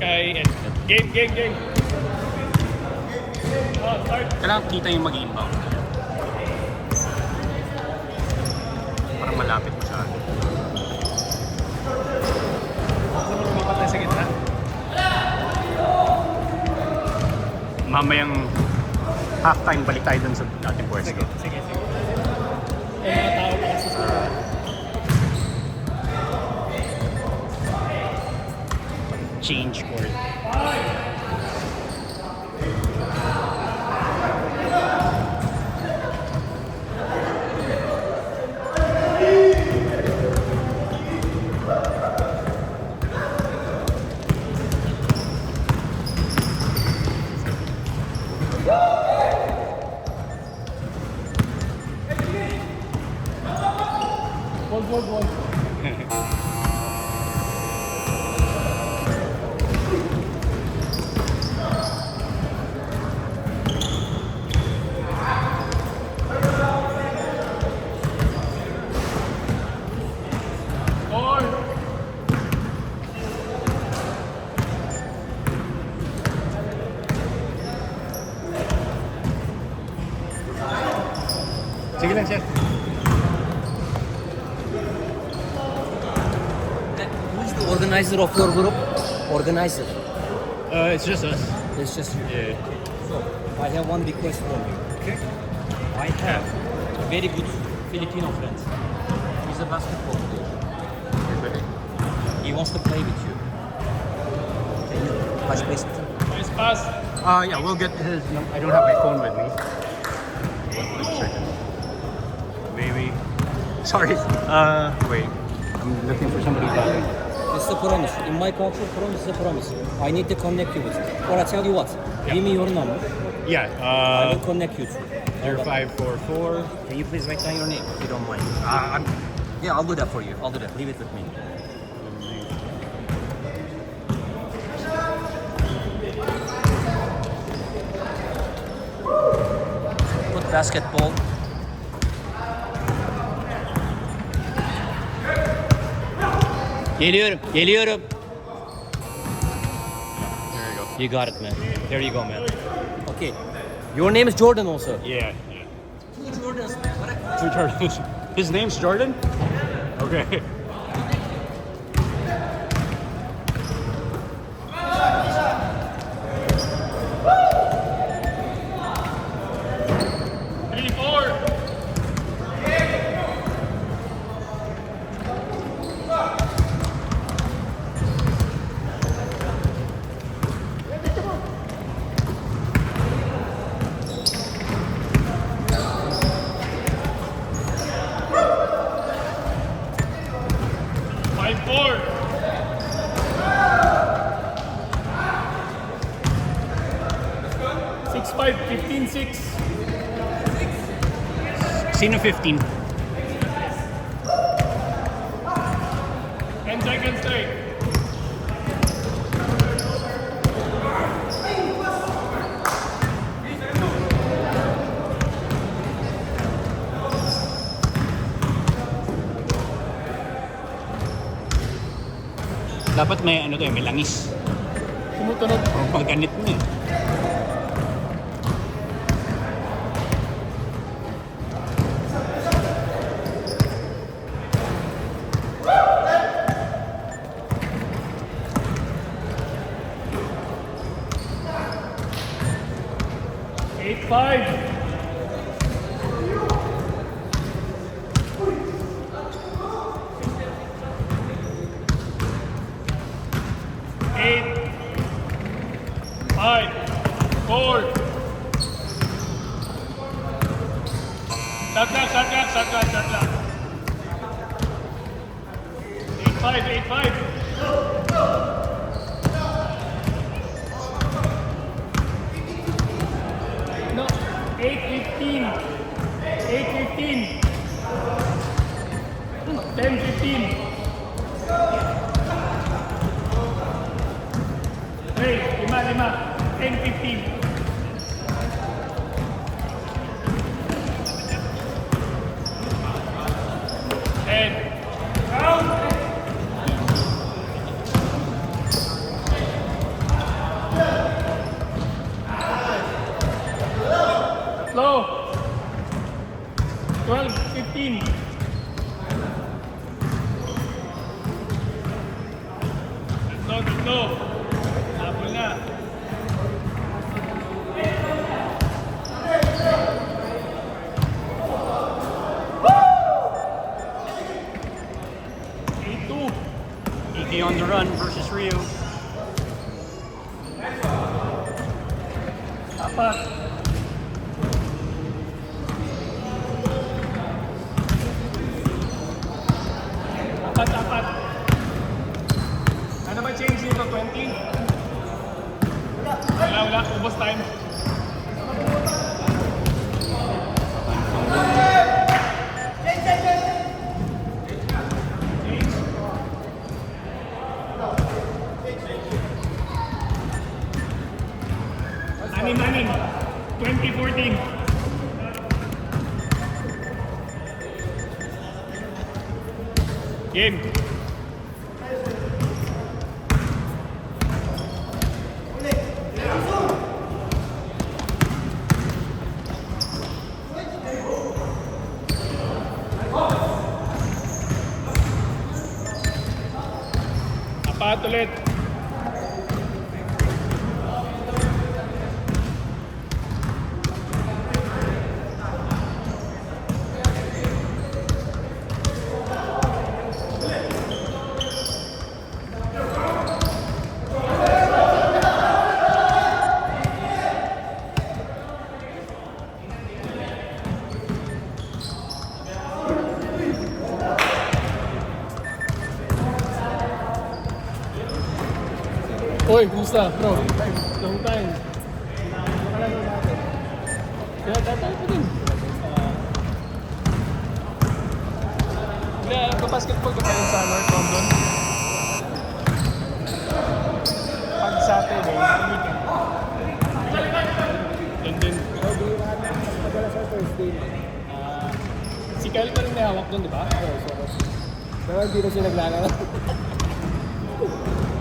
Sky, and game. Oh, start. Kailangan kita yung mag-inbound. Parang malapit mo siya. Gusto mo lumipat tayo sa gitna? Mamayang halftime balik tayo dun sa ating pwesto. Sige. May mga tao pa kasi sa... Change court. Ball. Sige lang, chef. Who is the organizer of your group? Organizer. It's just us. It's just you. Yeah. So, I have one request from you. Okay. I have a very good Filipino friend. He's a basketball player. He wants to play with you. Can you touch base with him? Nice pass. Yeah, we'll get his. I don't have my phone with me. One second. Maybe. Sorry. Wait. I'm looking for somebody back. It's a promise. In my culture, promise is a promise. I need to connect you with him. Or I tell you what, give me your number. Yeah. I will connect you to. 0544. Can you please write down your name if you don't mind? Yeah, I'll do that for you. I'll do that. Leave it with me. Put basketball. Geliyorum. There you go. You got it, man. There you go, man. Okay. Your name is Jordan also. Yeah. Two Jordans, man. What Two Jordans. His name's Jordan? Okay. Five, 15-6. Sino 15? 10 seconds straight. Dapat may ano to, may langis. Tumutunog. Pag ganit mo eh. Five. Eight. 5. 4. Shot clock. 8-5. No, 8-15. 10-15. Hey, 5. 10-15. No. Habol na. Iggy on the run versus Rio. Apat. Apat. Ano ba change dito? 20? Wala. Ubos time. Anim. 2014. Game. Apat ulit. Oy, kumusta, bro? Long time. Kaya tatay ko din. Basketball ka pa rin sa North London. Pag Saturday, weekend. London. Madala sa Thursday. Si Kyle pa rin may hawak doon, di ba? Pero hindi na siya naglalaro.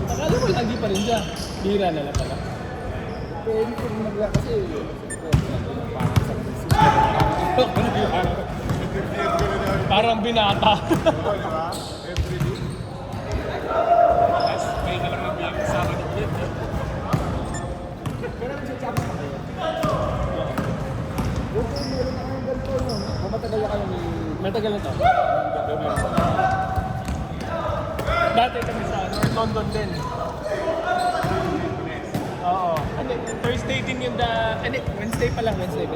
Akala mo lagi pa rin siya. Bira na lang pala. Pwede ko naglalaro kasi Parang binata. May ka lang nagbilang kasama ni Clint. pero sa Champs pa kayo. Yung meron na kayong ganito no? O matagal na kayo ni... Matagal na to. Dati kami sa North London din. Oo. Thursday din yung Wednesday pala. Wednesday.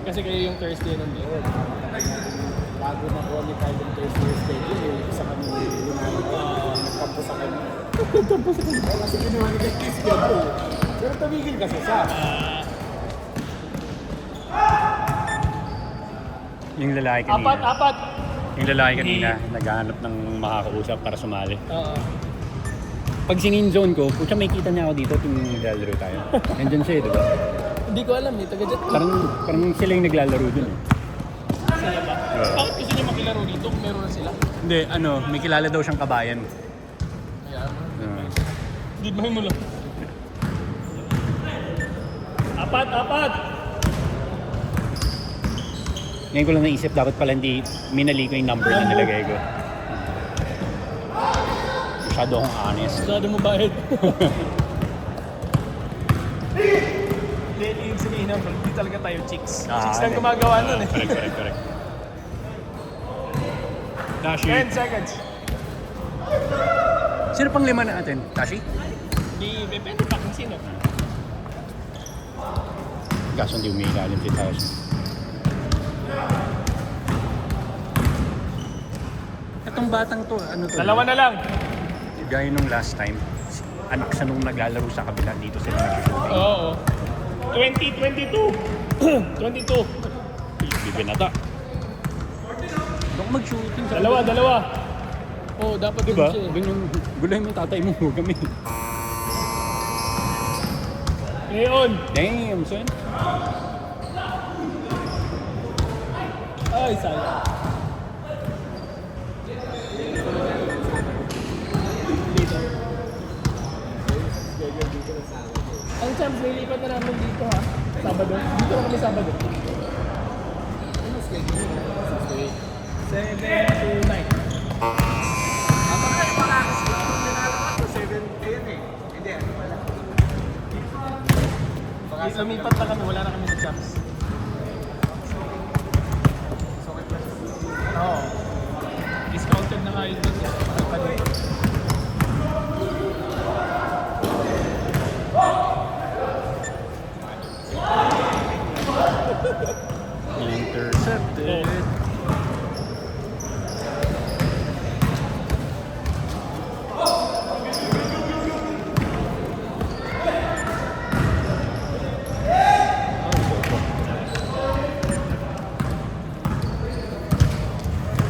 Kasi kayo yung Thursday nun din. Bago na qualify yung Thursday schedule, yung isa kami nagkampo sa kanya. Nagkampo sa kanya. Kasi ginawa ni Kate schedule. Pero tumigil kasi siya. Yung lalaki kanina. Apat. Yung lalaki kanina, naghahanap ng makakausap para sumali. Oo. Pag sininzone ko, putya may kita niya ako dito kung naglalaro tayo. Nandyan siya eh, di ba? Hindi ko alam eh. Taga-jet ko. Parang sila yung naglalaro dun eh. Sila ba? Bakit gusto niyo makilaro dito kung meron na sila? Hindi, may kilala daw siyang kabayan. Ayan. Uh, Hindi ba mo lang? Apat. ngayon ko lang naisip, dapat pala hindi minali ko yung number na nilagay ko. Masyado akong honest. Masyado mo bahid. Hindi, yung sabihin naman, hindi talaga tayo chicks. Chicks lang gumagawa nun eh. Correct. Tashi. 10 seconds. Sino pang lima natin? Tashi? Di, depende pa kung sino. Kaso hindi umiilalim si Tashi. Itong batang to, ano to? Dalawa na lang. Gaya nung last time, anak siya nung naglalaro sa kabila dito sila nag-shooting. Oo. 2022. 22. Bibinata. Huwag mag-shooting sa Dalawa. Oo, dapat Diba? din siya eh. Ganyan, gulay mo yung tatay mo, huwag kami. Ngayon. Damn, son. Ay, sayang. Dito. Ang chance, nilipat na namin dito ha. Sabado. Dito na kami Sabado. 7 to 9. Ako na yung makakasin kung nilalaman ko, 7-10. Lumipat na kami, wala na kami nag-jumps. Oo. Discounted na nga yun dun. Mahal pa dito. Intercepted.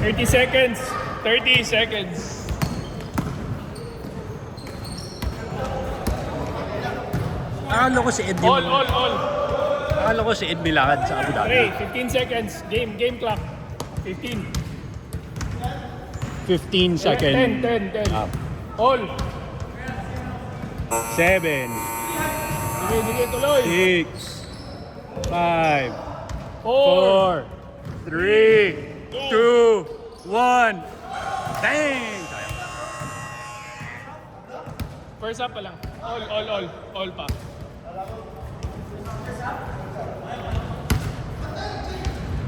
Thirty seconds. 30 seconds. Akala ko si Ed All, all, all. Akala ko si Ed Milakad sa Abu Dhabi. 3, 15 seconds. Game clock. 15. 15 seconds. 10. Up. All. 7, Sige, tuloy. 6, 5, 4. 4, 3, 2, 1. Dang! Sayang. First up pa lang. All pa.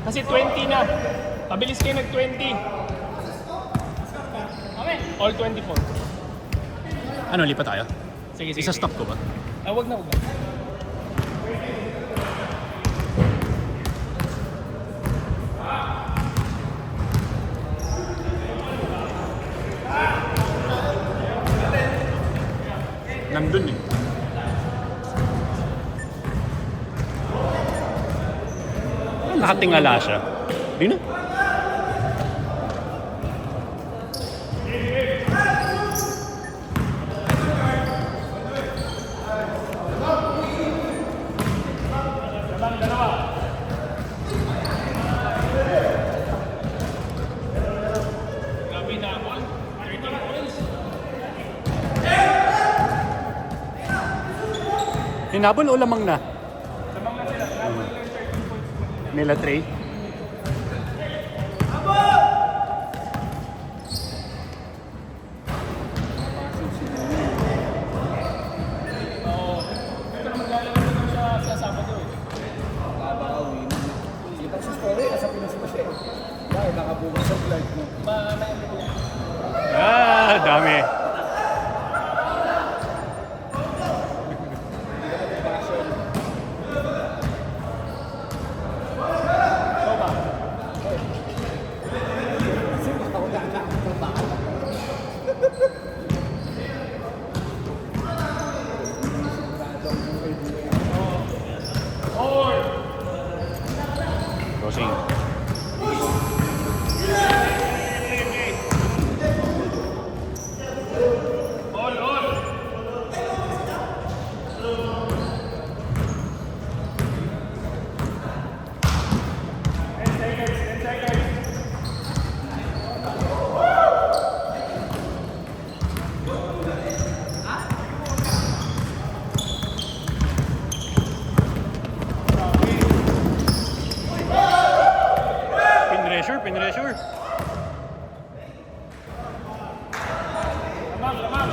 Kasi 20 na. Pabilis kayo nag-20. Okay. All 24. Ano, lipat tayo? Sige. Isa-stop ko ba? Wag na. Nandun eh. Nakatingala siya. Di na. Grabe na ako. 13 points. Hinabol o lamang na? Lamang na sila. Lamang na 13 points. Nila Trey. Oo. Pero maglalaro naman siya sa Sabado eh. Babawi. Kita sa story, nasa Pinas pa siya eh. Dahil nakabukas sa flight mo. May ano yan. Dami. Kasi ako nakakatrabaho. Crossing. All. Pinressure. Lamang.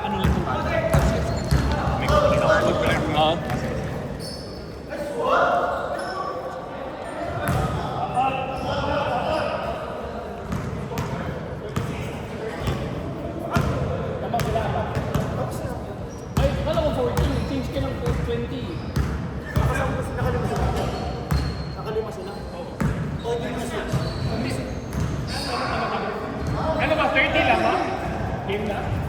Ano lang itong bala? May kinakalit ko lang. Oo. Ay, kala ko 14. Change ka ng 20. Nakalima sila. Ano ba? 30 lang ba? Game na?